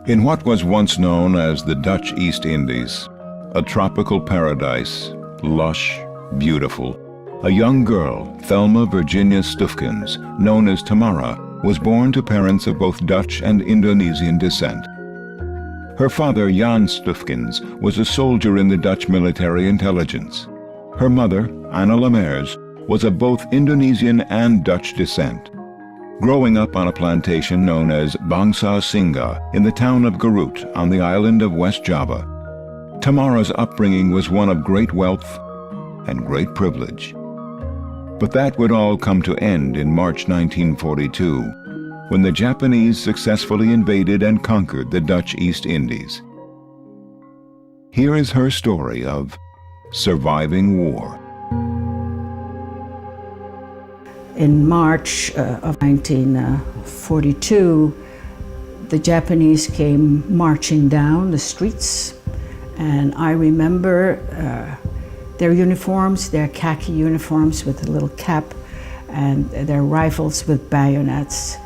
In what was once known as the Dutch East Indies, a tropical paradise, lush, beautiful, a young girl, Thelma Virginia Stufkens, known as Tamara, was born to parents of both Dutch and Indonesian descent. Her father, Jan Stufkens, was a soldier in the Dutch military intelligence. Her mother, Anna Lemers, was of both Indonesian and Dutch descent. Growing up on a plantation known as Bangsa Singa in the town of Garut on the island of West Java, Tamara's upbringing was one of great wealth and great privilege. But that would all come to end in March 1942, when the Japanese successfully invaded and conquered the Dutch East Indies. Here is her story of surviving war. In March of 1942, the Japanese came marching down the streets, and I remember their uniforms, their khaki uniforms with a little cap, and their rifles with bayonets.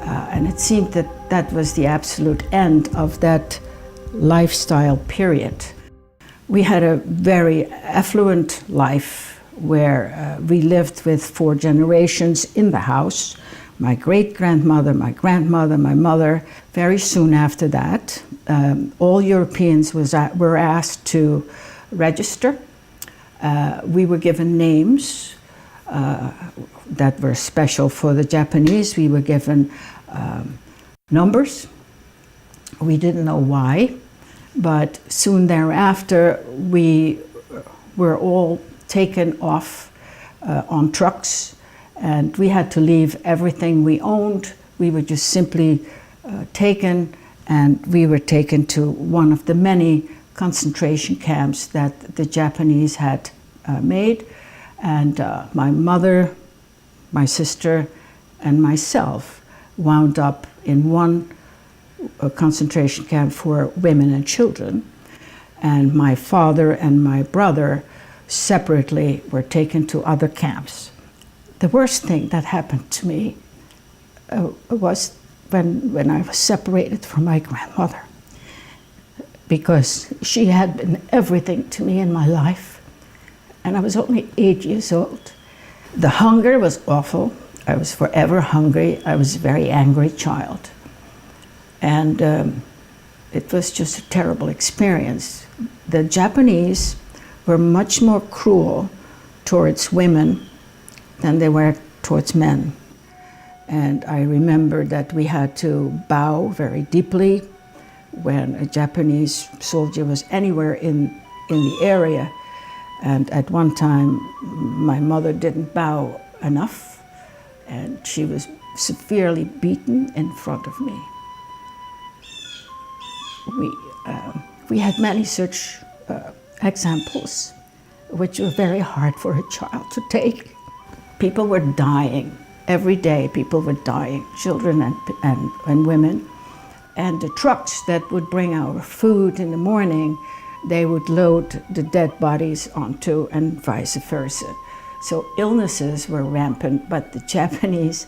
And it seemed that that was the absolute end of that lifestyle period. We had a very affluent life where we lived with 4 generations in the house. My great-grandmother, my grandmother, my mother. Very soon after that, all Europeans were asked to register. We were given names that were special for the Japanese. We were given numbers. We didn't know why, but soon thereafter, we were all taken off on trucks, and we had to leave everything we owned. We were just simply taken, and we were taken to one of the many concentration camps that the Japanese had made. And my mother, my sister, and myself wound up in one concentration camp for women and children. And my father and my brother separately were taken to other camps. The worst thing that happened to me was when I was separated from my grandmother, because she had been everything to me in my life, and I was only 8 years old. The hunger was awful. I was forever hungry. I was a very angry child. And it was just a terrible experience. The Japanese were much more cruel towards women than they were towards men. And I remember that we had to bow very deeply when a Japanese soldier was anywhere in the area. And at one time, my mother didn't bow enough, and she was severely beaten in front of me. We had many such examples, which were very hard for a child to take. People were dying. Every day people were dying, children and women. And the trucks that would bring our food in the morning, they would load the dead bodies onto, and vice versa. So illnesses were rampant, but the Japanese,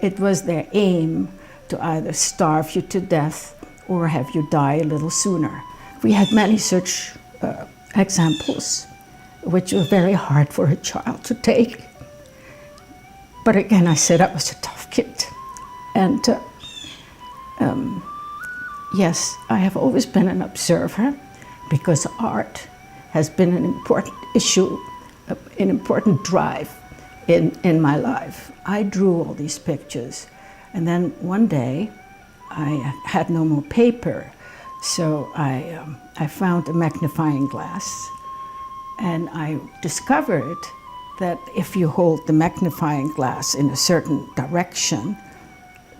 it was their aim to either starve you to death or have you die a little sooner. We had many such examples, which were very hard for a child to take. But again, I said I was a tough kid. And yes, I have always been an observer, because art has been an important issue, an important drive in my life. I drew all these pictures, and then one day I had no more paper, so I found a magnifying glass, and I discovered that if you hold the magnifying glass in a certain direction,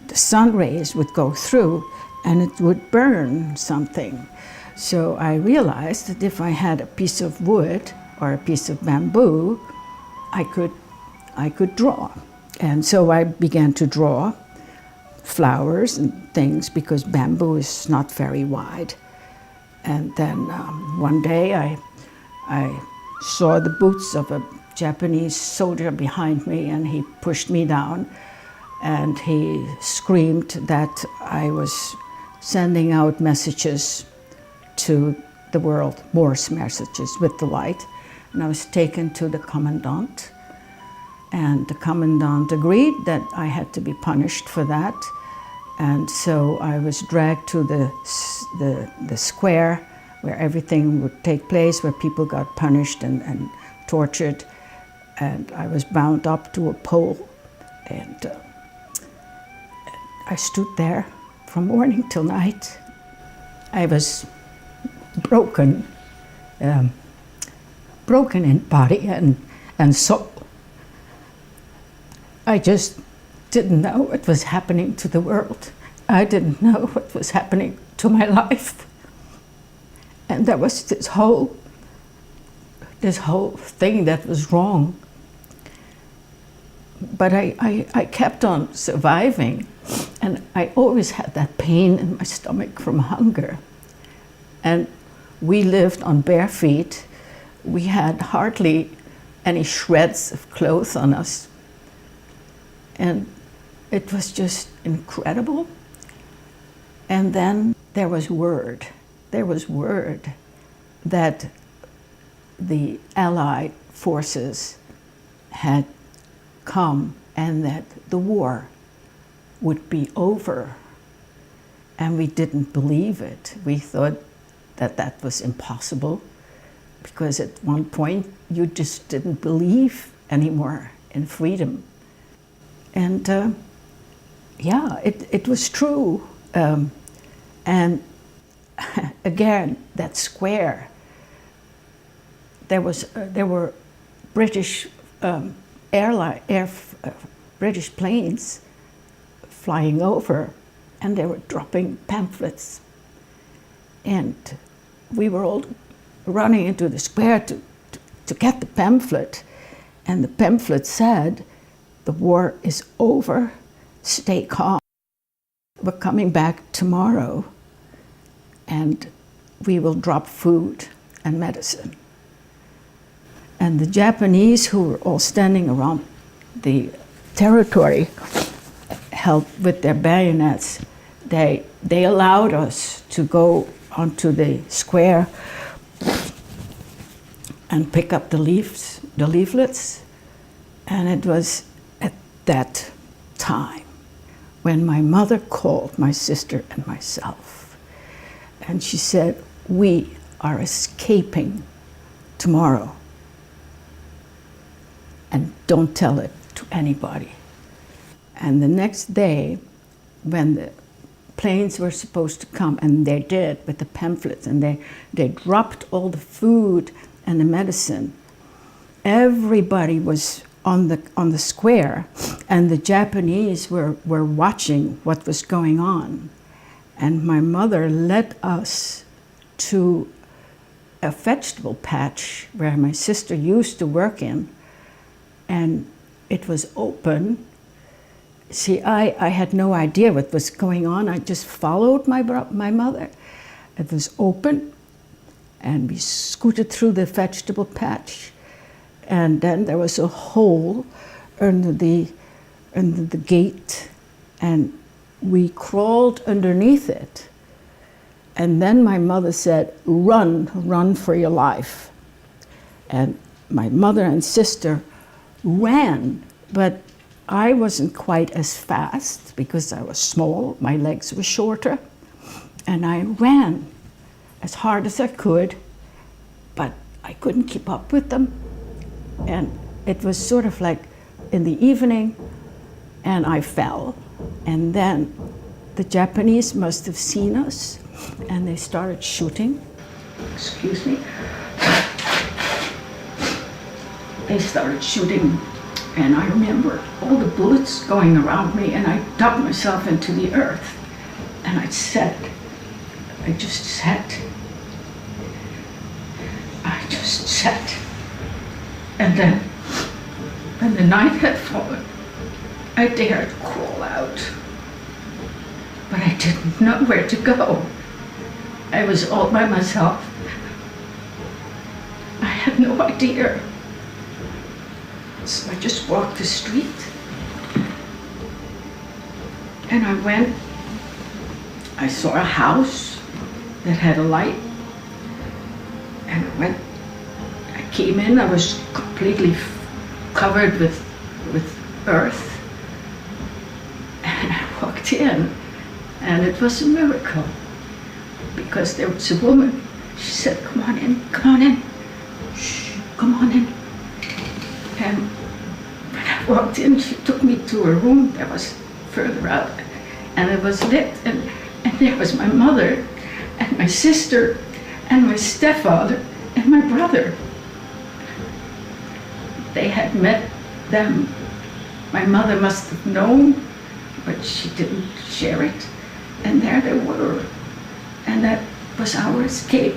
the sun rays would go through and it would burn something. So I realized that if I had a piece of wood or a piece of bamboo, I could draw. And so I began to draw flowers and things, because bamboo is not very wide. And then one day I saw the boots of a Japanese soldier behind me, and he pushed me down, and he screamed that I was sending out messages to the world, Morse messages with the light. And I was taken to the commandant, and the commandant agreed that I had to be punished for that. And so I was dragged to the square where everything would take place, where people got punished and tortured. And I was bound up to a pole, and I stood there from morning till night. I was broken in body and soul. I just didn't know what was happening to the world. I didn't know what was happening to my life. And there was this whole thing that was wrong. But I kept on surviving, and I always had that pain in my stomach from hunger. And we lived on bare feet. We had hardly any shreds of clothes on us. And it was just incredible. And then there was word that the Allied forces had come and that the war would be over. And we didn't believe it. We thought that that was impossible, because at one point you just didn't believe anymore in freedom. And yeah, it was true. And again, that square, there were British British planes flying over, and they were dropping pamphlets. And we were all running into the square to get the pamphlet. And the pamphlet said, "The war is over, stay calm. We're coming back tomorrow, and we will drop food and medicine." And the Japanese, who were all standing around the territory, held with their bayonets, they allowed us to go onto the square and pick up the leaflets. And it was at that time when my mother called my sister and myself, and she said, "We are escaping tomorrow, and don't tell it to anybody." And the next day, when the planes were supposed to come, and they did with the pamphlets, and they dropped all the food and the medicine, everybody was on the square, and the Japanese were watching what was going on. And my mother led us to a vegetable patch where my sister used to work in, and it was open. See, I had no idea what was going on. I just followed my mother. It was open, and we scooted through the vegetable patch. And then there was a hole under the gate, and we crawled underneath it. And then my mother said, run for your life." And my mother and sister ran, but I wasn't quite as fast because I was small, my legs were shorter, and I ran as hard as I could, but I couldn't keep up with them. And it was sort of like in the evening, and I fell. And then the Japanese must have seen us, and they started shooting. Excuse me. They started shooting, and I remember all the bullets going around me, and I dug myself into the earth, and I just sat. And then, when the night had fallen, I dared crawl out, but I didn't know where to go. I was all by myself. I had no idea. So I just walked the street, and I went I saw a house that had a light, and I came in, I was completely covered with earth, and I walked in, and it was a miracle, because there was a woman. She said, come on in, shh, come on in. And when I walked in, she took me to a room that was further out, and it was lit, and there was my mother, and my sister, and my stepfather, and my brother. They had met them. My mother must have known, but she didn't share it. And there they were. And that was our escape.